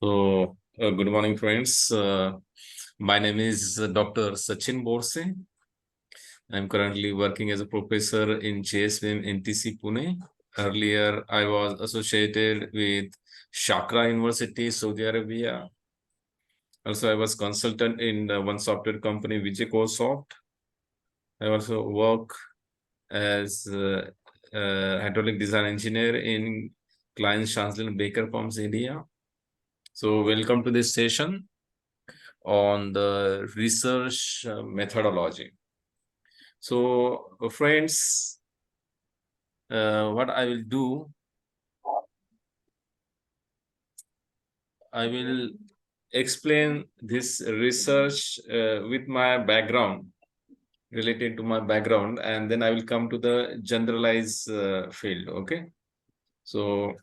Good morning, friends. My name is Dr. Sachin Borse. I'm currently working as a professor in JSWIM NTC Pune. Earlier, I was associated with Shakra University, Saudi Arabia. Also, I was consultant in one software company, Vijay Soft. I also work as hydraulic design engineer in Klein Chancellor Baker Pumps, India. So, welcome to this session on the research methodology. So, friends, what I will do, I will explain this research with my background, related to my background, and then I will come to the generalized field. Okay. So,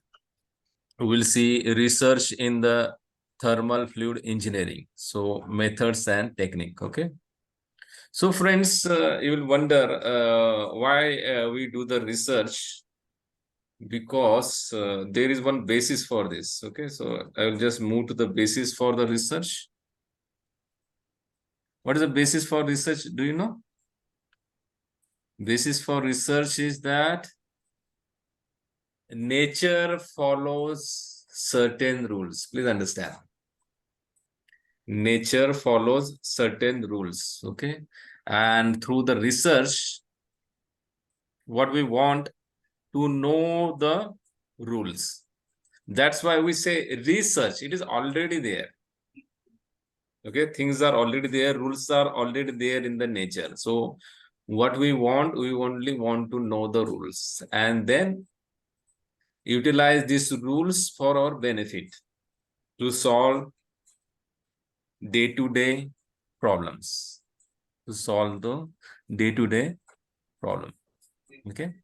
we'll see research in the thermal fluid engineering. So, methods and technique. Okay. So, friends, you will wonder why we do the research, because there is one basis for this. Okay, so I will just move to the basis for the research. What is the basis for research? Do you know? Basis for research is that nature follows certain rules. Please understand. Nature follows certain rules. Okay, and through the research, what we want to know the rules. That's why we say research. It is already there. Okay, things are already there, rules are already there in the nature. So what we only want to know the rules and then utilize these rules for our benefit to solve day-to-day problems. To solve the day-to-day problem. Okay.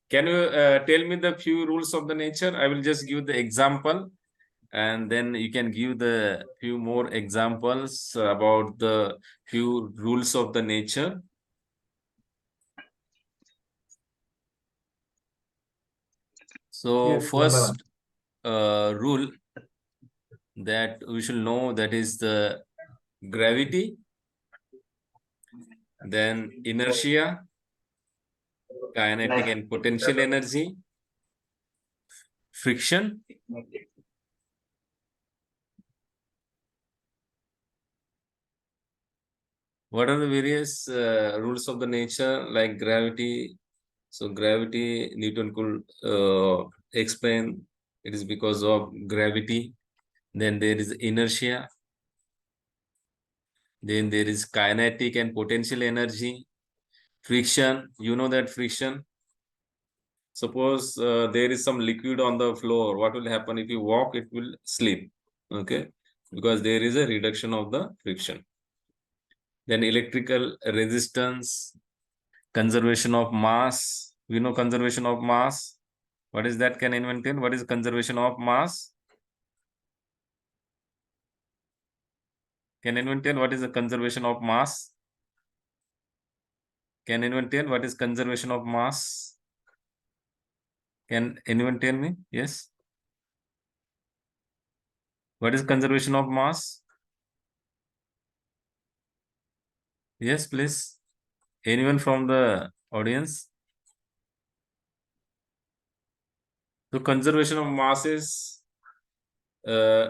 Can you tell me the few rules of the nature? I will just give the example, and then you can give the few more examples about the few rules of the nature. So Yes, first rule that we should know, that is the gravity, then inertia, kinetic and potential energy, friction, what are the various rules of the nature like gravity? So gravity, Newton could explain it is because of gravity. Then there is inertia. Then there is kinetic and potential energy. Friction, you know that friction. Suppose there is some liquid on the floor. What will happen if you walk? It will slip. Okay, because there is a reduction of the friction. Then electrical resistance, conservation of mass. We know conservation of mass. What is that? Can anyone tell? What is conservation of mass? Can anyone tell what is the conservation of mass? Can anyone tell what is conservation of mass? Can anyone tell me? Yes. What is conservation of mass? Yes, please. Anyone from the audience? So conservation of mass is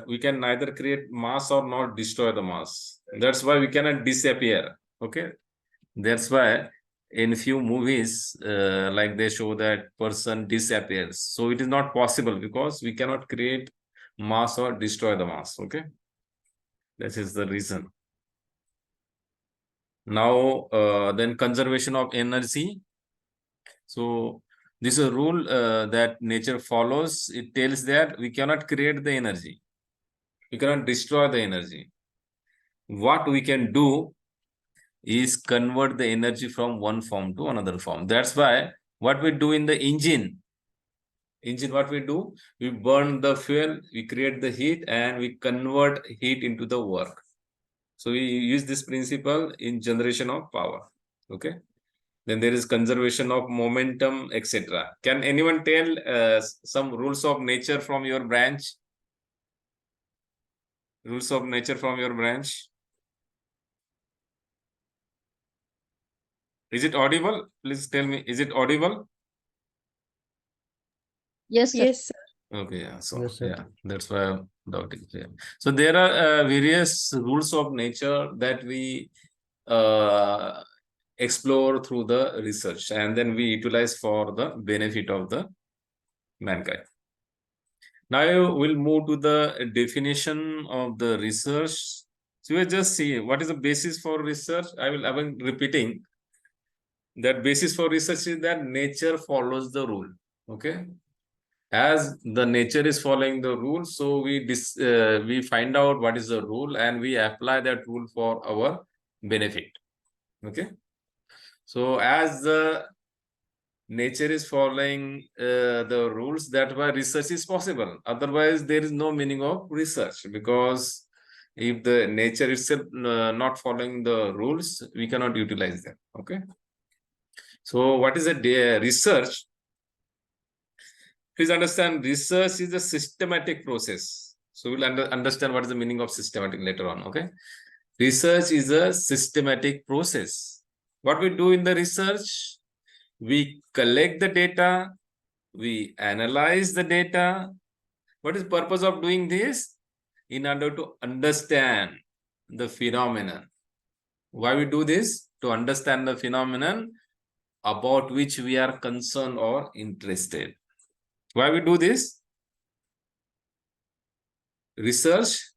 we can neither create mass or not destroy the mass. That's why we cannot disappear. Okay. That's why in few movies, like they show that person disappears. So it is not possible because we cannot create mass or destroy the mass. Okay. That is the reason. Now, then conservation of energy. So this is a rule that nature follows. It tells that we cannot create the energy. We cannot destroy the energy. What we can do is convert the energy from one form to another form. That's why what we do in the engine, what we do, we burn the fuel, we create the heat, and we convert heat into the work. So we use this principle in generation of power. Okay. Then there is conservation of momentum, etc. Can anyone tell some rules of nature from your branch? Rules of nature from your branch. Is it audible? Please tell me, is it audible? Yes, sir. Yes, sir. Okay, yeah. So Yes, sir. yeah, that's why I'm doubting. Yeah. So there are various rules of nature that we uh, explore through the research, and then we utilize for the benefit of the mankind. Now we'll move to the definition of the research. So we'll just see what is the basis for research. I've been repeating that basis for research is that nature follows the rule. Okay. As the nature is following the rule, so we find out what is the rule and we apply that rule for our benefit. Okay. So as the nature is following the rules, that why research is possible. Otherwise, there is no meaning of research, because if the nature itself not following the rules, we cannot utilize them. Okay. So what is a research? Please understand, research is a systematic process. So we'll understand what is the meaning of systematic later on. Okay. Research is a systematic process. What we do in the research, we collect the data, we analyze the data. What is the purpose of doing this? In order to understand the phenomenon. Why we do this? To understand the phenomenon about which we are concerned or interested. Why we do this? Research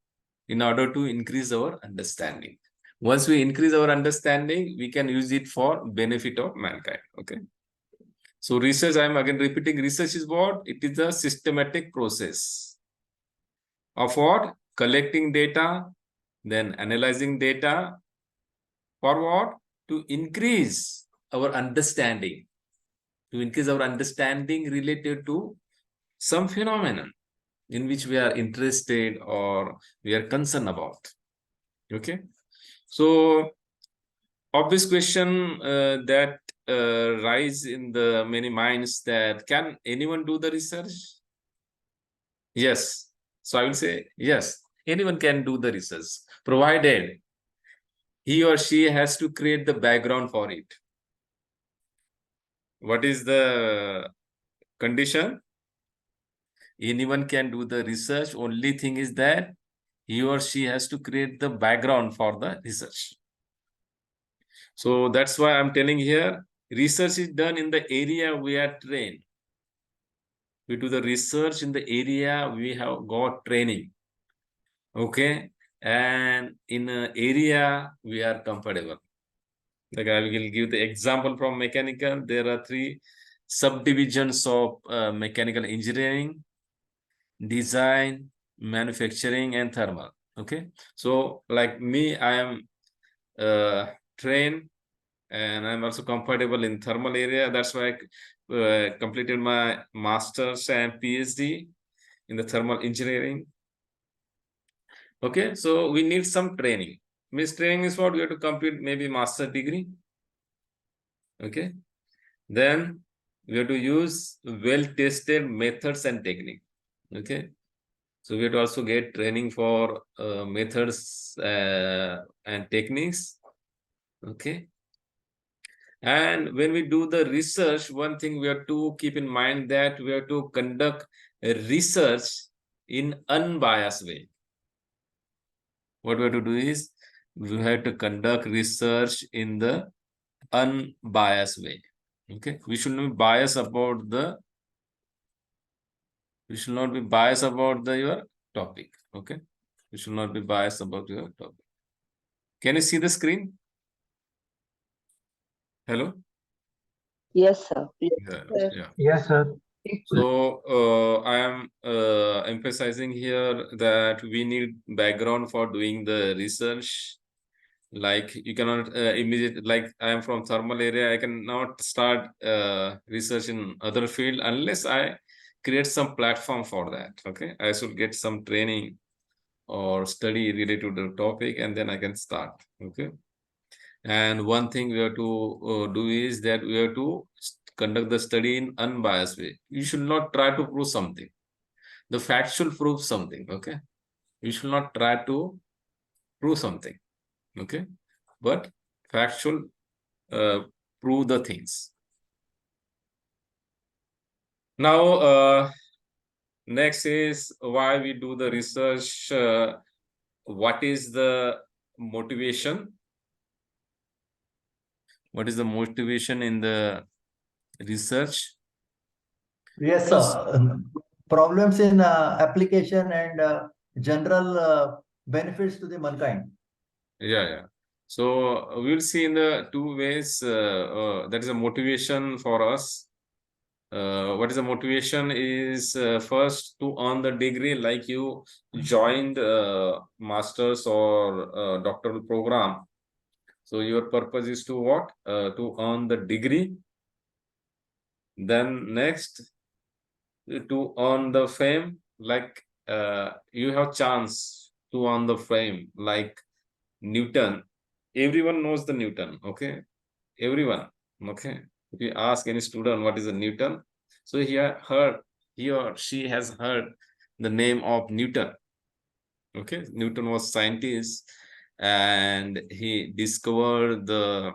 in order to increase our understanding. Once we increase our understanding, we can use it for benefit of mankind. Okay. So research, I am again repeating, research is what? It is a systematic process of what? Collecting data, then analyzing data. For what? To increase our understanding. To increase our understanding related to some phenomenon in which we are interested or we are concerned about. Okay. So obvious question that rise in the many minds, that can anyone do the research? Yes. So I will say yes, anyone can do the research, provided he or she has to create the background for it. What is the condition? Anyone can do the research. Only thing is that he or she has to create the background for the research. So that's why I'm telling here, research is done in the area we are trained. We do the research in the area we have got training. Okay. And in an area we are comfortable. Like I will give the example from mechanical. There are 3 subdivisions of mechanical engineering: design, manufacturing, and thermal. Okay. So like me, I am trained and I'm also comfortable in thermal area. That's why I completed my master's and PhD in the thermal engineering. Okay, so we need some training. Means training is what? We have to complete maybe master degree. Okay, then we have to use well-tested methods and technique. Okay, so we have to also get training for methods and techniques. Okay. And when we do the research, one thing we have to keep in mind, that we have to conduct a research in unbiased way. What we have to do is we have to conduct research in the unbiased way. Okay, we should not be biased about the your topic. Okay, we should not be biased about your topic. Can you see the screen? Hello? Yes, sir. Yeah, Sir. yeah. Yes, sir. So I am emphasizing here that we need background for doing the research. Like you cannot immediate, like I am from thermal area, I cannot start research in other field unless I create some platform for that. Okay, I should get some training or study related to the topic, and then I can start. Okay. And one thing we have to do is that we have to conduct the study in unbiased way. You should not try to prove something. The fact should prove something. Okay. We should not try to prove something, okay, but factual prove the things. Now, next is why we do the research. What is the motivation? What is the motivation in the research? Yes, sir. Problems in application and general benefits to the mankind. Yeah. So we'll see in the two ways. That is a motivation for us. What is the motivation is first to earn the degree, like you joined master's or doctoral program. So your purpose is to what? To earn the degree. Then next, to earn the fame, like you have chance to earn the fame, like Newton. Everyone knows the Newton, okay? Everyone, okay? If you ask any student what is a Newton, so he or she has heard the name of Newton. Okay, Newton was scientist and he discovered the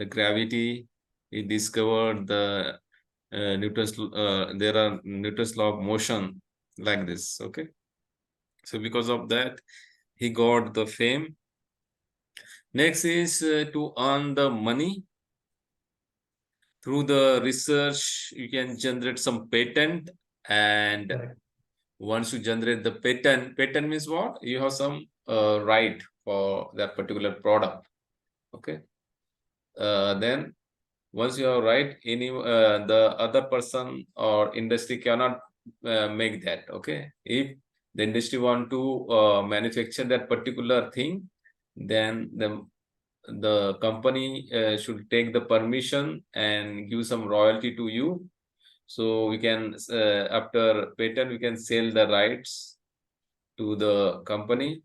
gravity. He discovered the there are Newton's law of motion, like this. Okay, so because of that, he got the fame. Next is to earn the money. Through the research, you can generate some patent, and once you generate the patent means what? You have some right for that particular product. Okay. Then once you have right, the other person or industry cannot make that. Okay. If the industry want to manufacture that particular thing, then the company should take the permission and give some royalty to you. So we can, after patent, we can sell the rights to the company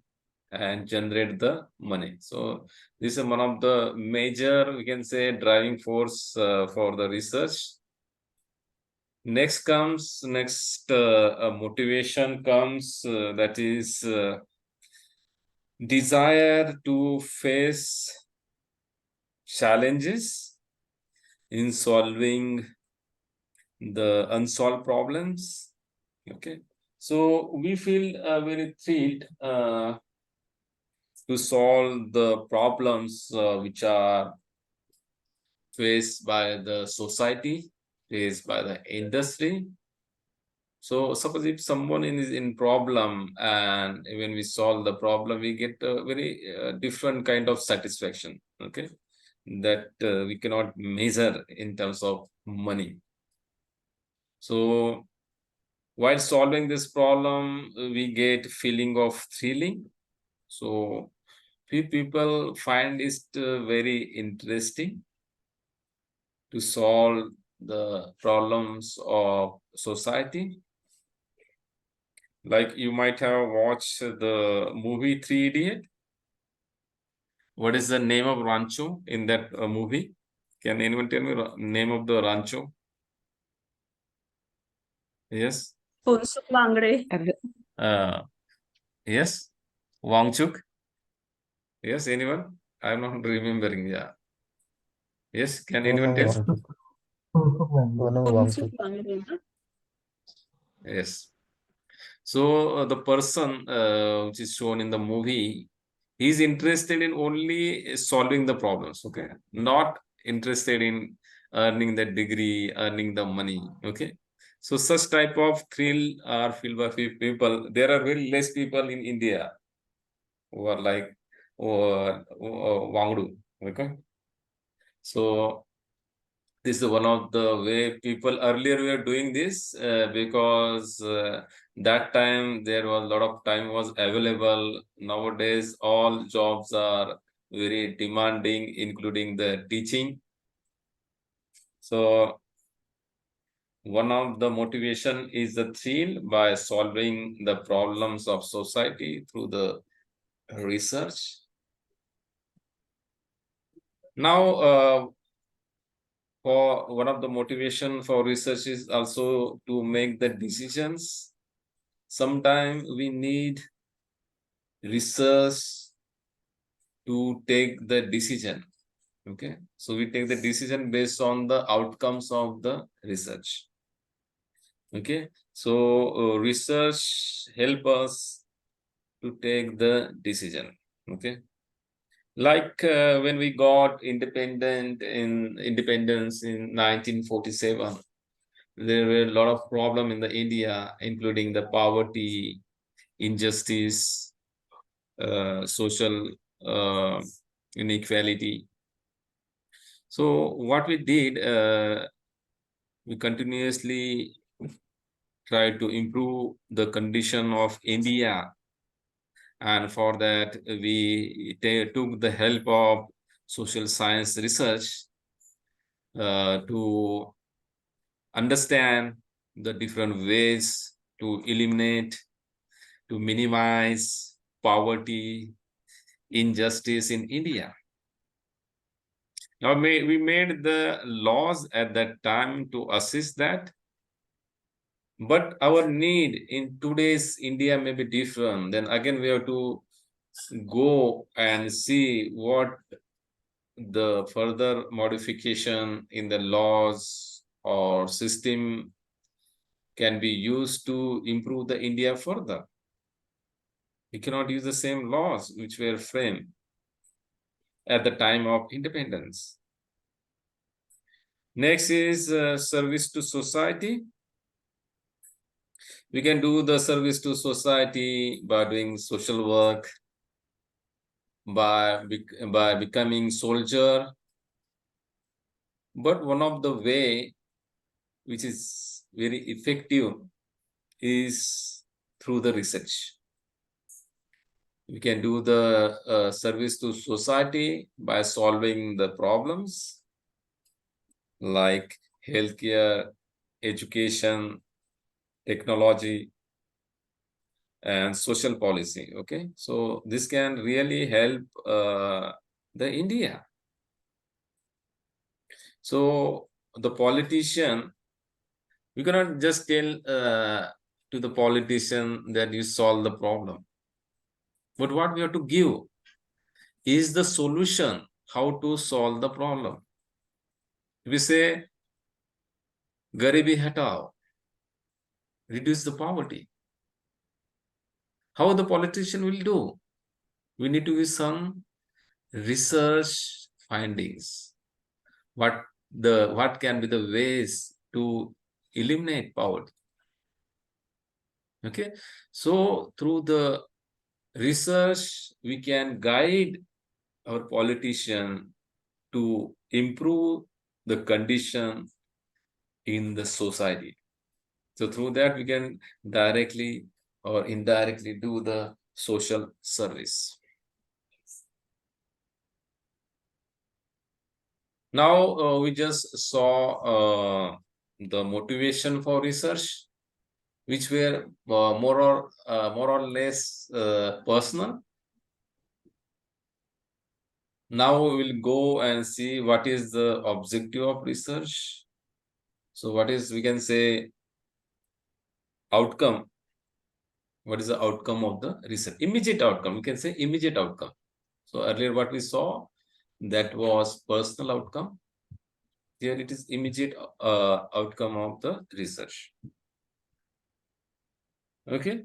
and generate the money. So this is one of the major, we can say, driving force for the research. Next motivation comes, that is desire to face challenges in solving the unsolved problems. Okay, so we feel very thrilled to solve the problems which are faced by the society, faced by the industry. So suppose if someone is in problem and when we solve the problem, we get a very different kind of satisfaction, okay, that we cannot measure in terms of money. So while solving this problem, we get feeling of thrilling. So few people find it very interesting to solve the problems of society. Like you might have watched the movie 3 Idiot. What is the name of Rancho in that movie? Can anyone tell me the name of the Rancho? Yes. Funsuk Wangre. Yes. Wangchuk. Yes, anyone? I'm not remembering. Yeah. Yes, can anyone tell? Funsuk Wangre. Yes. So the person which is shown in the movie, he's interested in only solving the problems, okay? Not interested in earning the degree, earning the money, okay? So such type of thrill are filled by few people. There are very less people in India who are like Wangdu, okay? So this is one of the way people earlier were doing this because that time there was a lot of time was available. Nowadays all jobs are very demanding, including the teaching. So one of the motivation is the thrill by solving the problems of society through the research. Now for one of the motivation for research is also to make the decisions. sometimes we need research to take the decision. Okay, so we take the decision based on the outcomes of the research. Okay, so research help us to take the decision. Okay, like when we got independence in 1947, there were a lot of problem in the India, including the poverty, injustice, social inequality. So what we did, we continuously tried to improve the condition of India, and for that we took the help of social science research to understand the different ways to eliminate, to minimize poverty, injustice in India. Now, we made the laws at that time to assist that, but our need in today's India may be different. Then again, we have to go and see what the further modification in the laws or system can be used to improve the India further. We cannot use the same laws which were framed at the time of independence. Next is service to society. We can do the service to society by doing social work, by becoming soldier. But one of the way which is very effective is through the research. We can do the service to society by solving the problems like healthcare, education, technology, and social policy. Okay, so this can really help the India. So the politician, we cannot just tell to the politician that you solve the problem, but what we have to give is the solution, how to solve the problem. We say garibi hatao, reduce the poverty. How the politician will do? We need to give some research findings. What can be the ways to eliminate poverty? Okay, so through the research, we can guide our politician to improve the condition in the society. So through that, we can directly or indirectly do the social service. Now we just saw the motivation for research, which were more or less personal. Now we will go and see what is the objective of research. So what is, we can say, outcome. What is the outcome of the research? Immediate outcome. We can say immediate outcome. So earlier what we saw, that was personal outcome. Here it is immediate outcome of the research. Okay.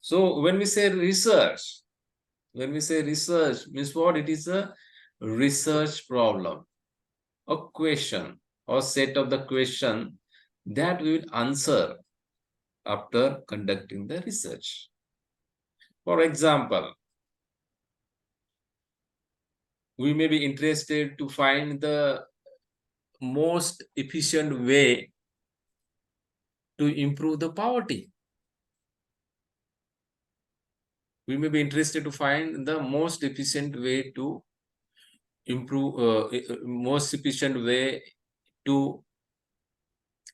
So when we say research means what? It is a research problem, a question or set of the question that we will answer after conducting the research. For example, we may be interested to find the most efficient way to improve the poverty. We may be interested to find the most efficient way to improve, most efficient way to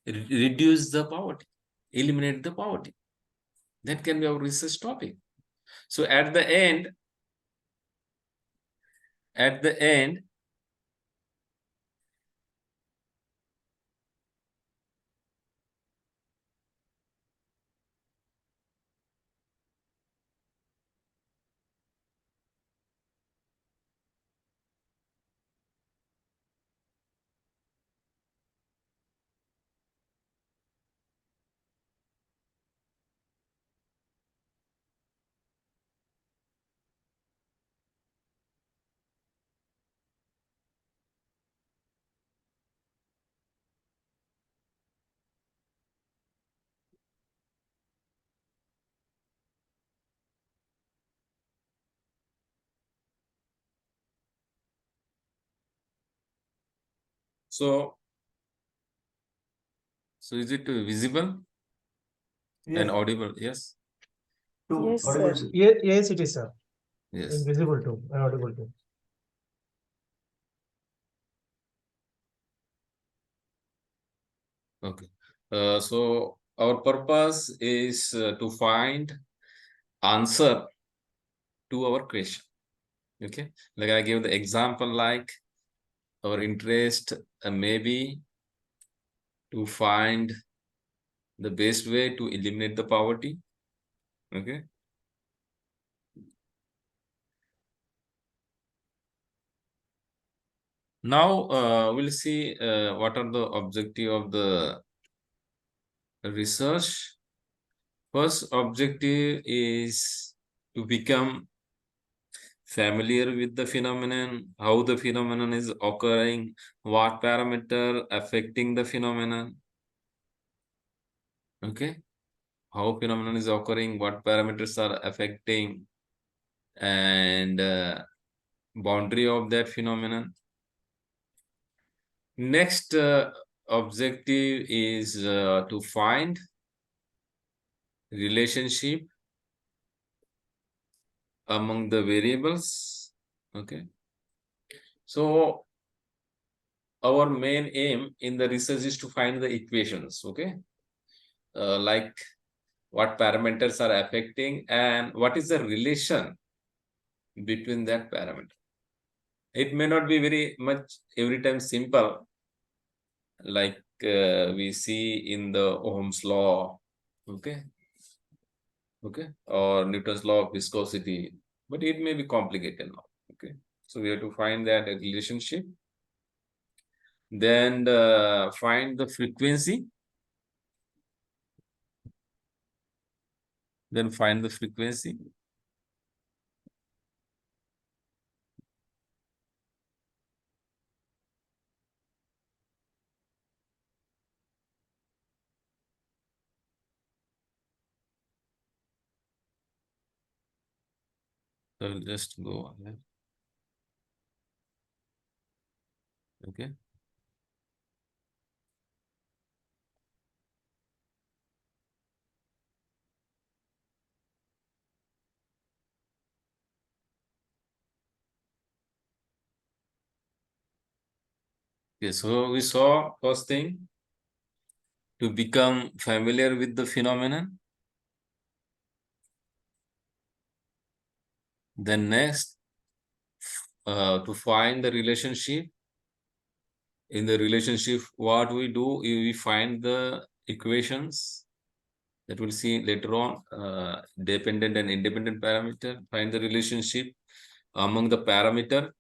reduce the poverty, eliminate the poverty. That can be our research topic. So at the end, So is it visible Yes, and audible? Yes. Yes, audible sir. to. Yes, it is, sir. Yes. Visible too and audible too. Okay. So our purpose is to find answer to our question. Okay. Like I gave the example, like our interest maybe to find the best way to eliminate the poverty. Okay. Now we'll see what are the objective of the research. First objective is to become familiar with the phenomenon, how the phenomenon is occurring, what parameter affecting the phenomenon. Okay, how phenomenon is occurring, what parameters are affecting, and boundary of that phenomenon. Next objective is to find relationship among the variables. Okay, so our main aim in the research is to find the equations. Okay, like what parameters are affecting and what is the relation between that parameter. It may not be very much every time simple, like we see in the Ohm's law, okay, or Newton's law of viscosity, but it may be complicated now. Okay, so we have to find that relationship, then find the frequency, So I'll just go ahead. Okay. Okay, so we saw first thing to become familiar with the phenomenon. Then next, to find the relationship. In the relationship, what we do, we find the equations that we'll see later on, dependent and independent parameter, find the relationship among the parameter.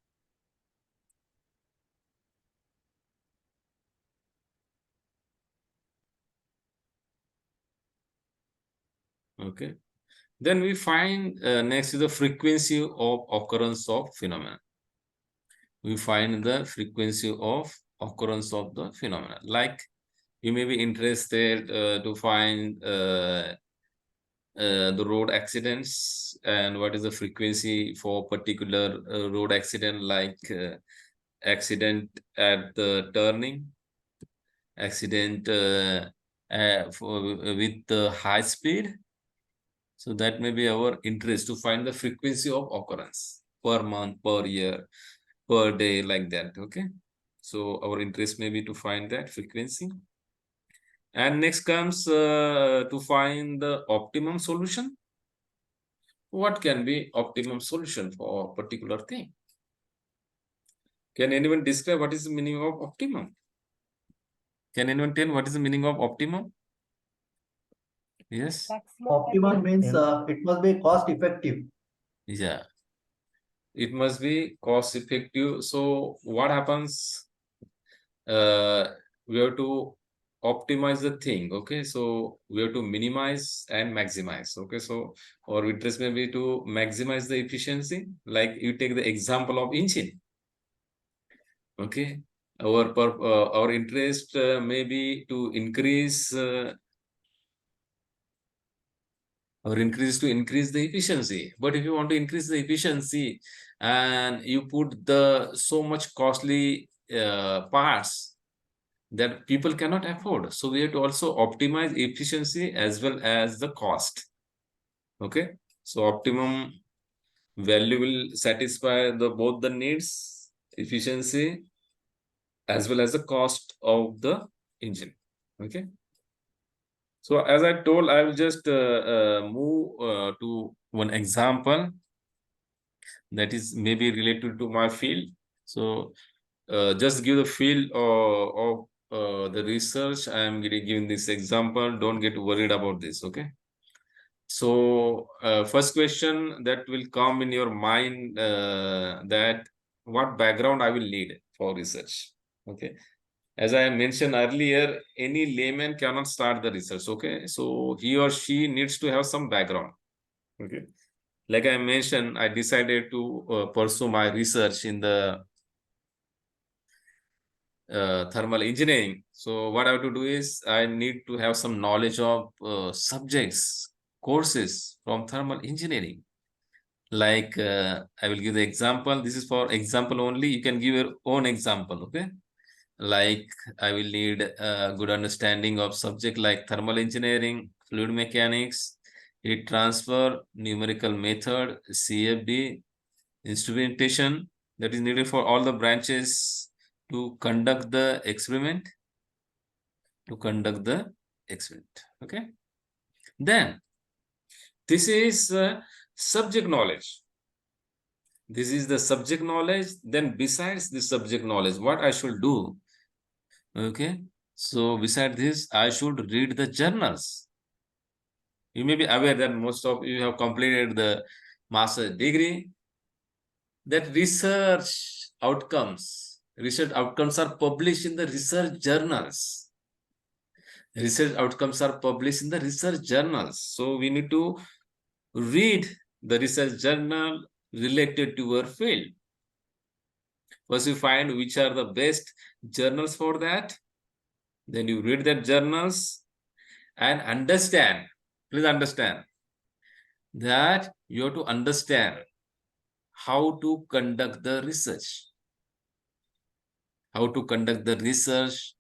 Okay. Then we find next is the frequency of occurrence of phenomena. We find the frequency of occurrence of the phenomena. Like you may be interested to find the road accidents and what is the frequency for particular road accident, like accident at the turning, accident with the high speed. So that may be our interest, to find the frequency of occurrence per month, per year, per day, like that. Okay, so our interest may be to find that frequency. And next comes to find the optimum solution. What can be optimum solution for a particular thing? Can anyone describe what is the meaning of optimum? Can anyone tell what is the meaning of optimum? Yes. Optimum means it must be cost effective. Yeah. It must be cost effective. So what happens? We have to optimize the thing. Okay, so we have to minimize and maximize. Okay, so our interest may be to maximize the efficiency. Like you take the example of engine. Okay, our interest may be to increase increase the efficiency. But if you want to increase the efficiency and you put the so much costly parts, that people cannot afford. So we have to also optimize efficiency as well as the cost. Okay, so optimum value will satisfy both the needs, efficiency, as well as the cost of the engine. Okay. So as I told, I will just move to one example that is maybe related to my field. So just give the field of the research. I am giving this example. Don't get worried about this. Okay. So first question that will come in your mind, that what background I will need for research. Okay. As I mentioned earlier, any layman cannot start the research. Okay. So he or she needs to have some background. Okay. Like I mentioned, I decided to pursue my research in the thermal engineering. So what I have to do is I need to have some knowledge of subjects, courses from thermal engineering. Like I will give the example. This is for example only. You can give your own example. Okay. Like I will need a good understanding of subject like thermal engineering, fluid mechanics, heat transfer, numerical method, CFD, instrumentation that is needed for all the branches to conduct the experiment. Okay. Then this is subject knowledge. This is the subject knowledge. Then besides the subject knowledge, what I should do? Okay. So beside this, I should read the journals. You may be aware that most of you have completed the master's degree. That research outcomes are published in the research journals. Research outcomes are published in the research journals. So we need to read the research journal related to our field. First, you find which are the best journals for that. Then you read that journals and understand. Please understand that you have to understand how to conduct the research. How to conduct the research,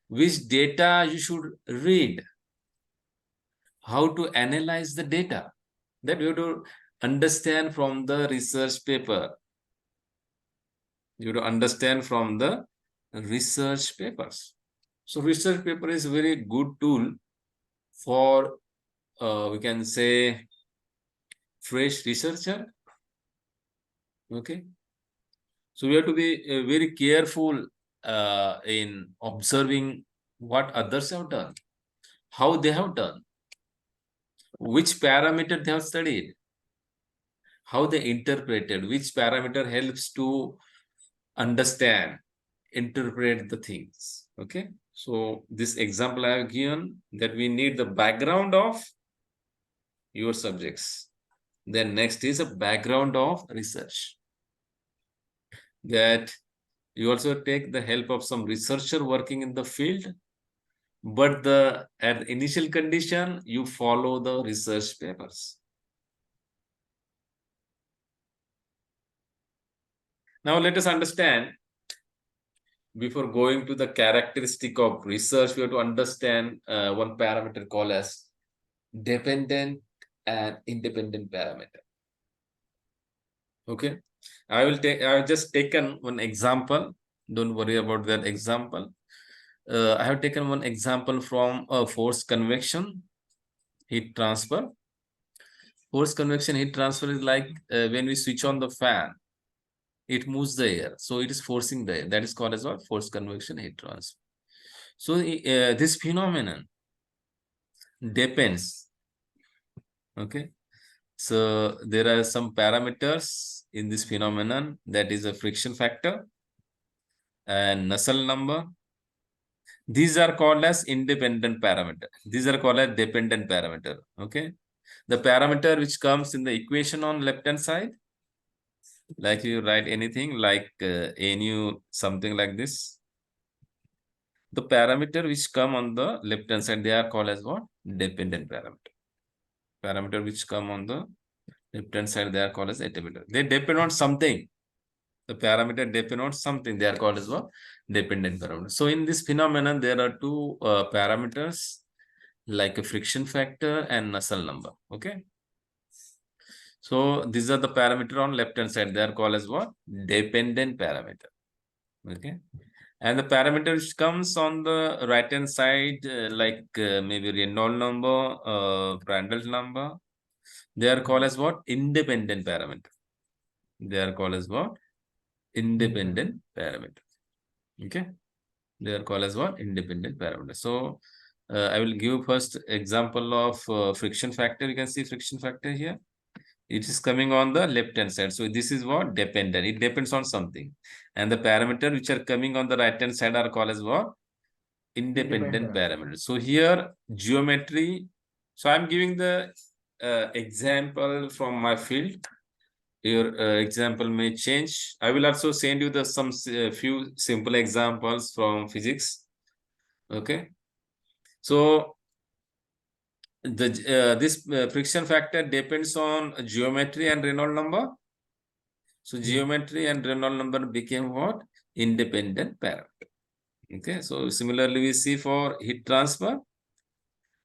which data you should read, how to analyze the data. That you have to understand from the research paper. You have to understand from the research papers. So research paper is a very good tool for, we can say, fresh researcher. Okay. So we have to be very careful in observing what others have done, how they have done, which parameter they have studied, how they interpreted, which parameter helps to understand, interpret the things. Okay. So this example I have given, that we need the background of your subjects. Then next is a background of research. That you also take the help of some researcher working in the field, but at the initial condition, you follow the research papers. Now let us understand, before going to the characteristic of research, we have to understand one parameter called as dependent and independent parameter. Okay. I have just taken one example. Don't worry about that example. I have taken one example from a forced convection heat transfer. Forced convection heat transfer is like when we switch on the fan, it moves the air. So it is forcing the air. That is called as what? Forced convection heat transfer. So this phenomenon depends. Okay. So there are some parameters in this phenomenon, that is a friction factor and Nusselt number. These are called as independent parameter. These are called as dependent parameter. Okay. The parameter which comes in the equation on left hand side, like you write anything like nu, something like this. The parameter which come on the left hand side, they are called as what? Dependent parameter. Parameter which come on the left hand side, they are called as dependent. They depend on something. The parameter depend on something. They are called as what? Dependent parameters. So in this phenomenon, there are two parameters like a friction factor and Nusselt number. Okay. So these are the parameter on left hand side. They are called as what? Dependent parameter. Okay. And the parameter which comes on the right hand side, maybe Reynolds number, Prandtl number, they are called as what? Independent parameter. They are called as what? Independent parameter. Okay. They are called as what? Independent parameter. So I will give first example of friction factor. You can see friction factor here. It is coming on the left hand side. So this is what? Dependent. It depends on something. And the parameter which are coming on the right hand side are called as what? Independent parameters. So here geometry. So I'm giving the example from my field. Your example may change. I will also send you the some few simple examples from physics. Okay. So the this friction factor depends on geometry and Reynolds number. So geometry and Reynolds number became what? Independent parameter. Okay. So similarly, we see for heat transfer.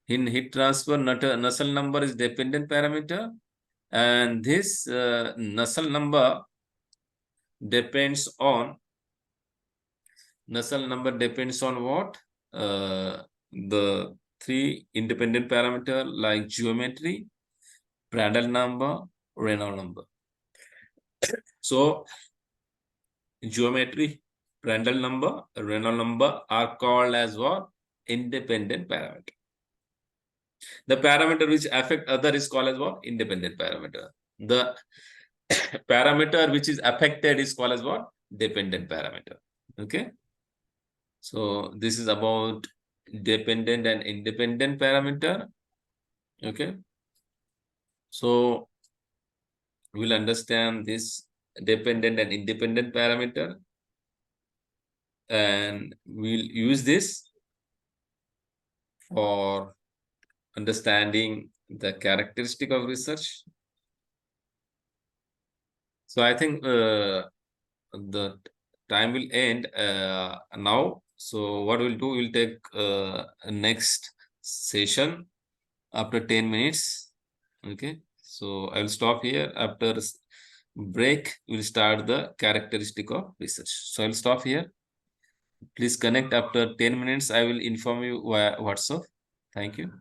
In heat transfer, Nusselt number is dependent parameter, and this Nusselt number depends on what? The three independent parameter like geometry, Prandtl number, Reynolds number. So geometry, Prandtl number, Reynolds number are called as what? Independent parameter. The parameter which affect other is called as what? Independent parameter. The parameter which is affected is called as what? Dependent parameter. Okay. So this is about dependent and independent parameter. Okay. So we'll understand this dependent and independent parameter, and we'll use this for understanding the characteristic of research. So I think the time will end now. So what we'll do, we'll take next session after 10 minutes. Okay. So I will stop here. After break, we'll start the characteristic of research. So I'll stop here. Please connect after 10 minutes. I will inform you via WhatsApp. Thank you.